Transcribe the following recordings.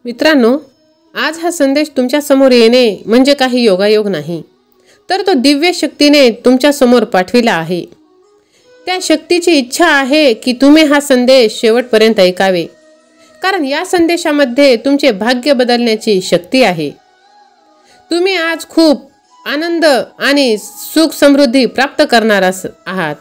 मित्रांनो, आज हा संदेश तुमच्या समोर येणे म्हणजे काही योगायोग नाही, तर तो दिव्य शक्तीने तुमच्या समोर पाठविला आहे। त्या शक्तीची इच्छा आहे की तुम्ही हा संदेश शेवटपर्यंत ऐकावे, कारण या संदेशामध्ये तुमचे भाग्य बदलण्याची शक्ती आहे। तुम्ही आज खूप आनंद आणि सुख समृद्धी प्राप्त करणार आहात।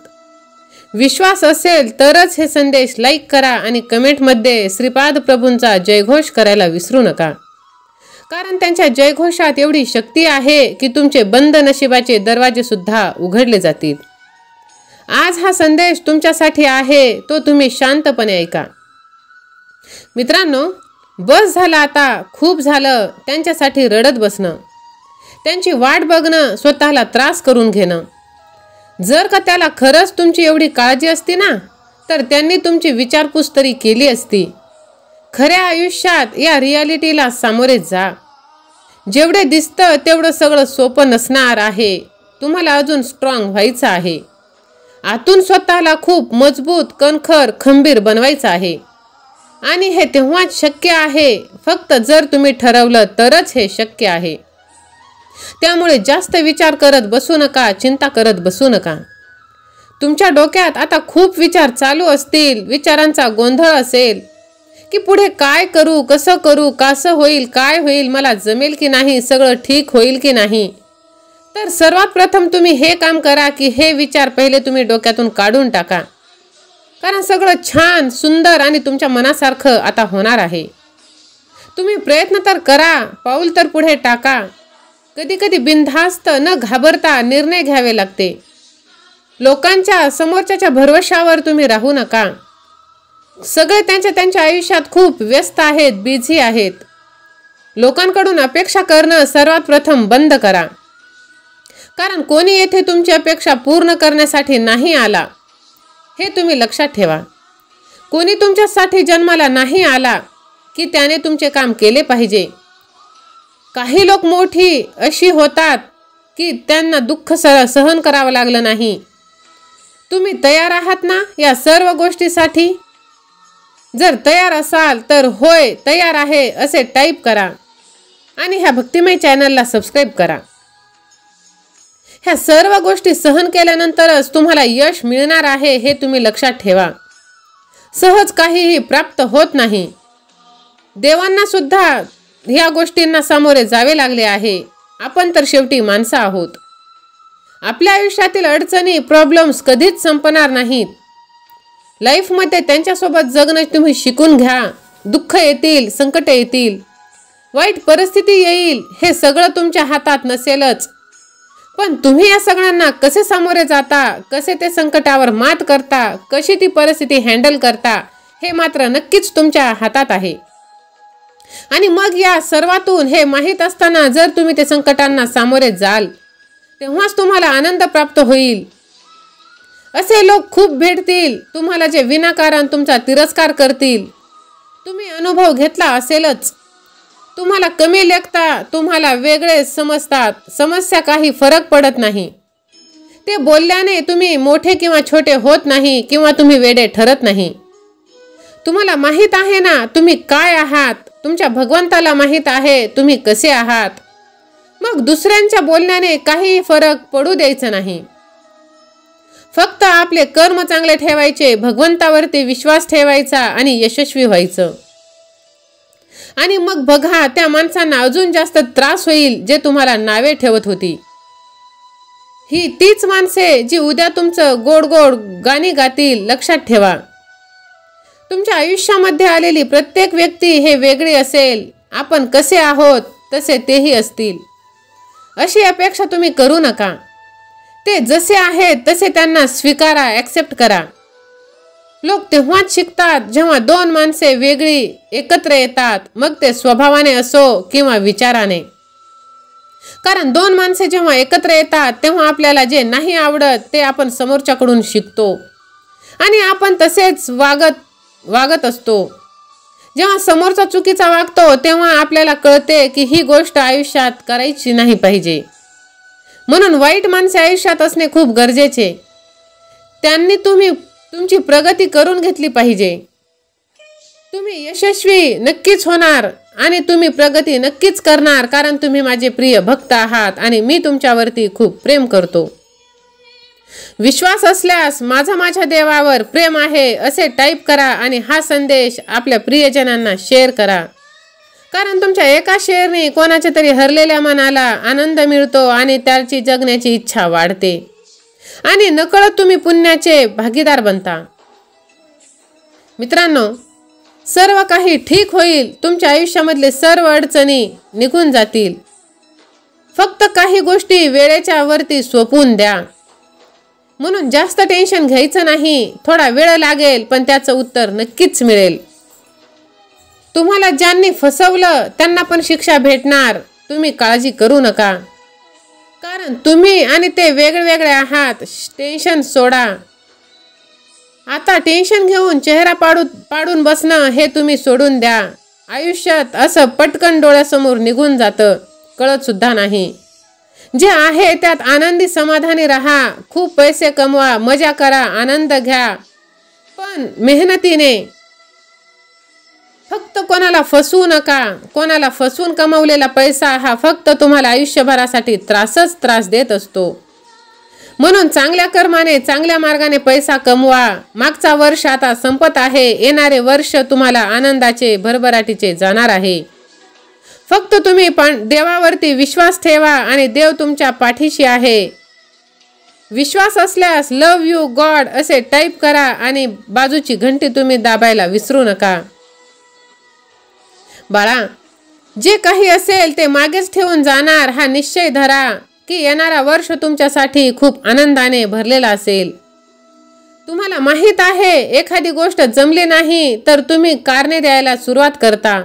विश्वास असेल तरच हे संदेश लाईक करा आणि कमेंटमध्ये श्रीपाद प्रभूंचा जयघोष करायला विसरू नका, कारण त्यांच्या जयघोषात एवढी शक्ती आहे की तुमचे बंद नशिबाचे दरवाजे सुद्धा उघडले जातील। आज हा संदेश तुमच्यासाठी आहे, तो तुम्ही शांतपणे ऐका। मित्रांनो, बस झालं, आता खूप झालं त्यांच्यासाठी रडत बसणं, त्यांची वाट बघणं, स्वतःला त्रास करून घेणं। जर का त्याला खरंच तुमची एवढी काळजी असती ना, तर त्यांनी तुमची विचारपूस तरी केली असती। खऱ्या आयुष्यात या रियालिटीला सामोरे जा। जेवढे दिसतं तेवढं सगळं सोपं नसणार आहे। तुम्हाला अजून स्ट्रॉंग व्हायचं आहे। आतून स्वतःला खूप मजबूत, कणखर, खंबीर बनवायचं आहे। आणि हे तेव्हाच शक्य आहे, फक्त जर तुम्ही ठरवलं तरच हे शक्य आहे। त्यामुळे जास्त विचार करत बसू नका, चिंता करत बसू नका। तुमच्या डोक्यात आता खूप विचार चालू असतील, विचारांचा गोंधळ असेल की पुढे काय करू, कसं करू, कसं होईल, काय होईल, मला जमेल की नाही, सगळं ठीक होईल की नाही। तर सर्वात प्रथम तुम्ही हे काम करा की हे विचार पहिले तुम्ही डोक्यातून काढून टाका, कारण सगळं छान, सुंदर आणि तुमच्या मनासारखं आता होणार आहे। तुम्ही प्रयत्न तर करा, पाऊल तर पुढे टाका। कधी कधी बिनधास्त न घाबरता निर्णय घ्यावे लागते। लोकांच्या समोरच्या भरवशावर तुम्ही राहू नका। सगळे त्यांच्या आयुष्यात खूप व्यस्त आहेत, बिझी आहेत। लोकांकडून अपेक्षा करणं सर्वात प्रथम बंद करा, कारण कोणी येथे तुमची अपेक्षा पूर्ण करण्यासाठी नाही आला, हे तुम्ही लक्षात ठेवा। कोणी तुमच्यासाठी जन्माला नाही आला की त्याने तुमचे काम केले पाहिजे। काही लोक मोठी अशी होतात की त्यांना दुःख सहन करावं लागलं नाही। तुम्ही तयार आहात ना या सर्व गोष्टीसाठी? जर तयार असाल तर होय तयार आहे असे टाईप करा आणि ह्या भक्तिमय चॅनलला सबस्क्राईब करा। ह्या सर्व गोष्टी सहन केल्यानंतरच तुम्हाला यश मिळणार आहे, हे तुम्ही लक्षात ठेवा। सहज काहीही प्राप्त होत नाही। देवांना सुद्धा ह्या गोष्टींना सामोरे जावे लागले आहे। आपण तर शेवटी माणसं आहोत। आपल्या आयुष्यातील अडचणी, प्रॉब्लेम्स कधीच संपणार नाहीत। लाईफमध्ये त्यांच्यासोबत जगणं तुम्ही शिकून घ्या। दुःख येतील, संकट येतील, वाईट परिस्थिती येईल, हे सगळं तुमच्या हातात नसेलच, पण तुम्ही या सगळ्यांना कसे सामोरे जाता, कसे ते संकटावर मात करता, कशी ती परिस्थिती हँडल करता, हे मात्र नक्कीच तुमच्या हातात आहे। आणि मग या सर्वातून हे माहीत असताना जर तुम्ही ते संकटांना सामोरे जाल, तेव्हाच तुम्हाला आनंद प्राप्त होईल। असे लोक खूप भेटतील तुम्हाला जे विनाकारण तुमचा तिरस्कार करतील। तुम्ही अनुभव घेतला असेलच। तुम्हाला कमी लेखता, तुम्हाला वेगळे समजतात, समस्या काही फरक पडत नाही। ते बोलल्याने तुम्ही मोठे किंवा छोटे होत नाही किंवा तुम्ही वेडे ठरत नाही। तुम्हाला माहीत आहे ना तुम्ही काय आहात, तुमच्या भगवंताला माहीत आहे तुम्ही कसे आहात। मग दुसऱ्यांच्या बोलण्याने काही फरक पडू द्यायचं नाही। फक्त आपले कर्म चांगले ठेवायचे, भगवंतावरती विश्वास ठेवायचा आणि यशस्वी व्हायचं। आणि मग बघा, त्या माणसांना अजून जास्त त्रास होईल जे तुम्हाला नावे ठेवत होती। ही तीच माणसे जी उद्या तुमचं गोड गोड गाणी गातील, लक्षात ठेवा। तुमच्या आयुष्यामध्ये आलेली प्रत्येक व्यक्ती हे वेगळी असेल। आपण कसे आहोत तसे तेही असतील, अशी अपेक्षा तुम्ही करू नका। ते जसे आहेत तसे त्यांना स्वीकारा, ॲक्सेप्ट करा। लोक तेव्हाच शिकतात जेव्हा दोन माणसे वेगळी एकत्र येतात, मग ते स्वभावाने असो किंवा विचाराने। कारण दोन माणसे जेव्हा एकत्र येतात तेव्हा आपल्याला जे नाही आवडत ते आपण समोरच्याकडून शिकतो आणि आपण तसेच वागत असतो। जेव्हा समोरचा चुकीचा वागतो तेव्हा आपल्याला कळते की ही गोष्ट आयुष्यात करायची नाही पाहिजे। म्हणून वाईट माणसे आयुष्यात असणे खूप गरजेचे। त्यांनी तुमची प्रगती करून घेतली पाहिजे। तुम्ही यशस्वी नक्कीच होणार आणि तुम्ही प्रगती नक्कीच करणार, कारण तुम्ही माझे प्रिय भक्त आहात आणि मी तुमच्यावरती खूप प्रेम करतो. विश्वास असल्यास माझ्या देवावर प्रेम आहे असे टाईप करा आणि हा संदेश आपल्या प्रियजनांना शेअर करा, कारण तुमच्या एका शेअरने कोणाच्या तरी हरलेल्या मनाला आनंद मिळतो आणि त्याची जगण्याची इच्छा वाढते आणि नकळत तुम्ही पुण्याचे भागीदार बनता. मित्रांनो, सर्व काही ठीक होईल. तुमच्या आयुष्यामधले सर्व अडचणी निघून जातील. फक्त काही गोष्टी वेळेच्या वरती सोपवून द्या. म्हणून जास्त टेन्शन घ्यायचं नाही. थोडा वेळ लागेल पण त्याचं उत्तर नक्कीच मिळेल. तुम्हाला ज्यांनी फसवलं त्यांना पण शिक्षा भेटणार. तुम्ही काळजी करू नका, कारण तुम्ही आणि ते वेगळे आहात. टेन्शन सोडा. आता टेन्शन घेऊन चेहरा पाडून बसणं हे तुम्ही सोडून द्या. आयुष्यात असं पटकन डोळ्यासमोर निघून जातं, कळत सुद्धा नाही. जे आहे त्यात आनंदी समाधानी राहा. खूप पैसे कमवा, मजा करा, आनंद घ्या, पण मेहनतीने. फक्त कोणाला फसवू नका. कोणाला फसवून कमवलेला पैसा हा फक्त तुम्हाला आयुष्यभरासाठी त्रास देत असतो. म्हणून चांगल्या कर्माने, चांगल्या मार्गाने पैसा कमवा. मागचा वर्ष आता संपत आहे. येणारे वर्ष तुम्हाला आनंदाचे, भरभराटीचे जाणार आहे. फक्त तुम्ही देवावरती विश्वास ठेवा आणि देव तुमच्या पाठीशी आहे. विश्वास असल्यास लव यू गॉड असे टाईप करा आणि बाजूची घंटी तुम्ही दाबायला विसरू नका. बाळा, जे काही असेल ते मागेच ठेवून जाणार हा निश्चय धरा की येणारा वर्ष तुमच्यासाठी खूप आनंदाने भरलेला असेल. तुम्हाला माहित आहे एखादी गोष्ट जमली नाही तर तुम्ही कारणे द्यायला सुरुवात करता,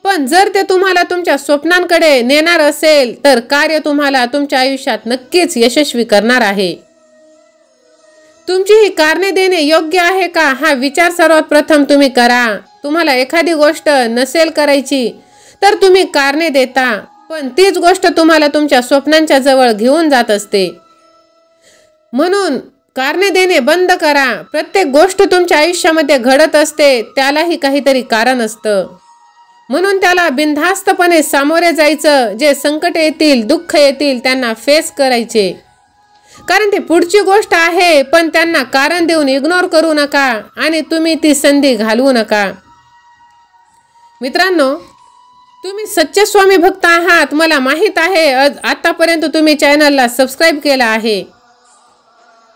पण जर ते तुम्हाला तुमच्या स्वप्नांकडे नेणार असेल तर कार्य तुम्हाला तुमच्या आयुष्यात नक्कीच यशस्वी करणार आहे. तुमची ही कारणे देणे योग्य आहे का हा विचार सर्वात प्रथम तुम्ही करा. तुम्हाला एखादी गोष्ट नसेल करायची तर तुम्ही कारणे देता, पण तीच गोष्ट तुम्हाला तुमच्या स्वप्नांच्या जवळ घेऊन जात असते. म्हणून कारणे देणे बंद करा. प्रत्येक गोष्ट तुमच्या आयुष्यामध्ये घडत असते त्यालाही काहीतरी कारण असतं. म्हणून त्याला बिनधास्तपणे सामोरे जायचं. जे संकट येतील, दुःख येतील त्यांना फेस करायचे, कारण ती पुढची गोष्ट आहे. पण त्यांना कारण देऊन इग्नोर करू नका आणि तुम्ही ती संधी घालवू नका. मित्रांनो, तुम्ही सच्चे स्वामी भक्त आहात. मला माहित आहे आतापर्यंत तुम्ही चॅनलला सबस्क्राईब केला आहे.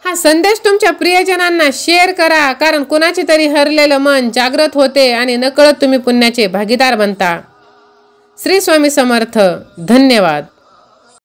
हा संदेश तुमच्या प्रियजनांना शेअर करा, कारण कुणाचे तरी हरलेलं मन जागृत होते आणि नकळत तुम्ही पुण्याचे भागीदार बनता. श्री स्वामी समर्थ. धन्यवाद.